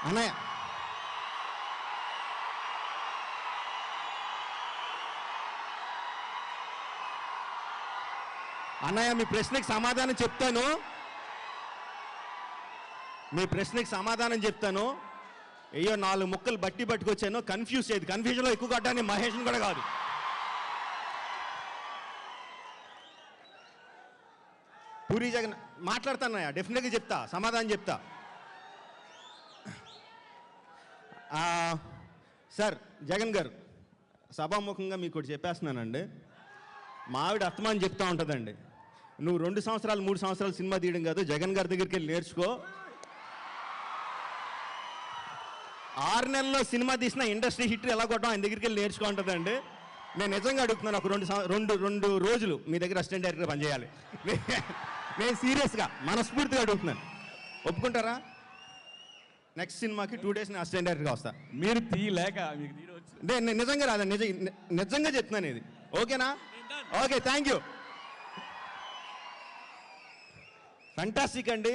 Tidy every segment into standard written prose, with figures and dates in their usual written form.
అన్నయ్య అన్నయ్య మీ ప్రశ్నకి సమాధానం చెప్తాను. అయ్యో 4 ముక్కలు బట్టి పట్టుకొచ్చాను. కన్ఫ్యూజ్ చేయదు. కన్ఫ్యూజన్లో ఎక్కువ కట్టాను. మహేష్ని కూడా కాదు. పూరి జగన్ మాట్లాడతానయ్యా, డెఫినెట్గా చెప్తా, సమాధానం చెప్తా. సార్ జగన్ గారు, సభాముఖంగా మీకు ఒకటి చెప్పేస్తున్నానండి. మా ఆవిడ అస్తమానం చెప్తా ఉంటుందండి, నువ్వు 2 సంవత్సరాలు 3 సంవత్సరాలు సినిమా తీయడం కాదు, జగన్ గారి దగ్గరికి వెళ్ళి నేర్చుకో. 6 నెలల్లో సినిమా తీసిన ఇండస్ట్రీ హిట్ ఎలా కొట్టడం ఆయన దగ్గరికి వెళ్ళి నేర్చుకో ఉంటుందండి. నేను నిజంగా అడుగుతున్నాను, ఒక 2 రోజులు మీ దగ్గర అసిస్టెంట్ డైరెక్టర్గా పనిచేయాలి. నేను సీరియస్గా మనస్ఫూర్తిగా అడుగుతున్నాను, ఒప్పుకుంటారా? నెక్స్ట్ సినిమాకి 2 days నేను అసిస్టెంట్ డైరెక్టర్గా వస్తా. మీరు తీయలేక నేను నిజంగా రాదండి, నిజంగా చెప్తున్నాను ఇది. ఓకేనా? Okay, thank you. ఫంటాస్టిక్ అండి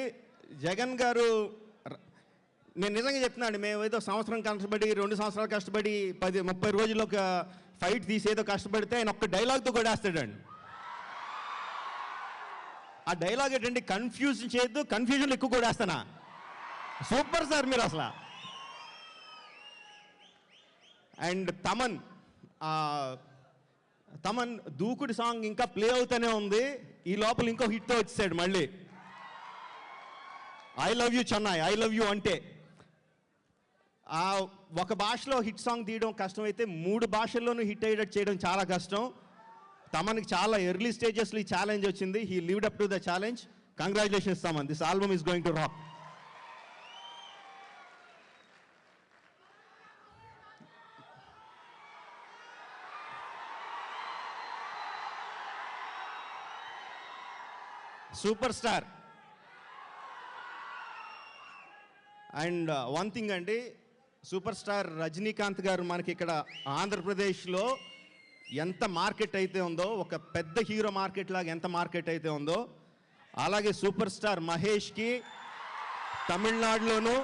జగన్ గారు. నేను నిజంగా చెప్తున్నాను, మేము ఏదో సంవత్సరం కష్టపడి 2 సంవత్సరాలు కష్టపడి 10-30 రోజుల్లో ఒక ఫైట్ తీసేదో కష్టపడితే ఆయన ఒక్క డైలాగ్తో కొడేస్తాడండి. ఆ డైలాగ్ ఏంటంటే, కన్ఫ్యూజన్ చేయొద్దు, కన్ఫ్యూజన్లో ఎక్కువ కొడేస్తానా. సూపర్ సార్ మీరు అసలు. అండ్ తమన్ దూకుడు సాంగ్ ఇంకా ప్లే అవుతూనే ఉంది. ఈ లోపల ఇంకో హిట్తో వచ్చేసాడు మళ్ళీ. I love you Chennai, I love you అంటే ఒక భాషలో హిట్ సాంగ్ తీయడం కష్టమైతే 3 భాషల్లోనూ హిట్ అయ్యేటట్టు చేయడం చాలా కష్టం. తమన్కి చాలా ఎర్లీ స్టేజెస్లో ఈ ఛాలెంజ్ వచ్చింది. He lived up to the challenge. Congratulations Thaman, this album is going to rock. Super star. And one thing అండి, సూపర్ స్టార్ రజనీకాంత్ గారు మనకి ఇక్కడ ఆంధ్రప్రదేశ్లో ఎంత మార్కెట్ అయితే ఉందో, ఒక పెద్ద హీరో మార్కెట్ లాగా ఎంత మార్కెట్ అయితే ఉందో, అలాగే సూపర్ స్టార్ మహేష్కి తమిళనాడులోను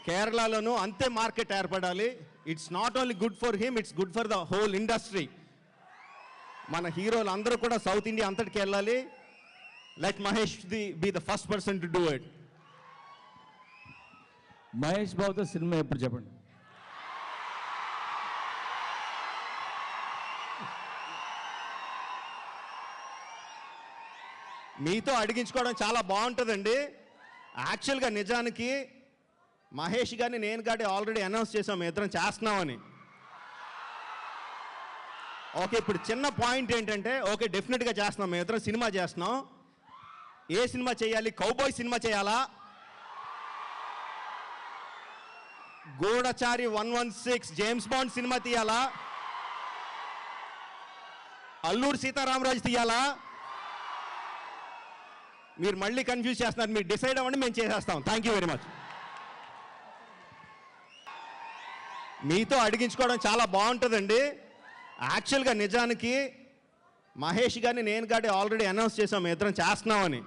కేరళలోను అంతే మార్కెట్ ఏర్పడాలి. It's not only good for him, it's good for the whole industry. మన హీరోలు అందరూ కూడా సౌత్ ఇండియా అంతటికి వెళ్ళాలి. Let Mahesh be the first person to do it. Mahesh బాబుతో సినిమా ఎప్పుడు చెప్పండి. మీతో అడిగించుకోవడం చాలా బాగుంటుందండి. యాక్చువల్గా నిజానికి మహేష్ గారిని నేను గాడి ఆల్రెడీ అనౌన్స్ చేసాం, మేము ఇద్దరం చేస్తున్నామని. ఓకే, ఇప్పుడు చిన్న పాయింట్ ఏంటంటే, ఓకే డెఫినెట్గా చేస్తున్నాం, మేము ఇద్దరం సినిమా చేస్తున్నాం. ఏ సినిమా చేయాలి? కౌబాయ్ సినిమా చేయాలా? గూఢచారి 116 జేమ్స్ బాండ్ సినిమా తీయాలా? అల్లూరు సీతారామరాజు తీయాలా? మీరు మళ్ళీ కన్ఫ్యూజ్ చేస్తున్నారు. మీరు డిసైడ్ అవ్వండి, మేము చేసేస్తాం. Thank you very much. మీతో అడిగించుకోవడం చాలా బాగుంటుందండి. యాక్చువల్గా నిజానికి మహేష్ గారిని నేను గాడి ఆల్రెడీ అనౌన్స్ చేసాం, మేము ఇద్దరం చేస్తున్నామని.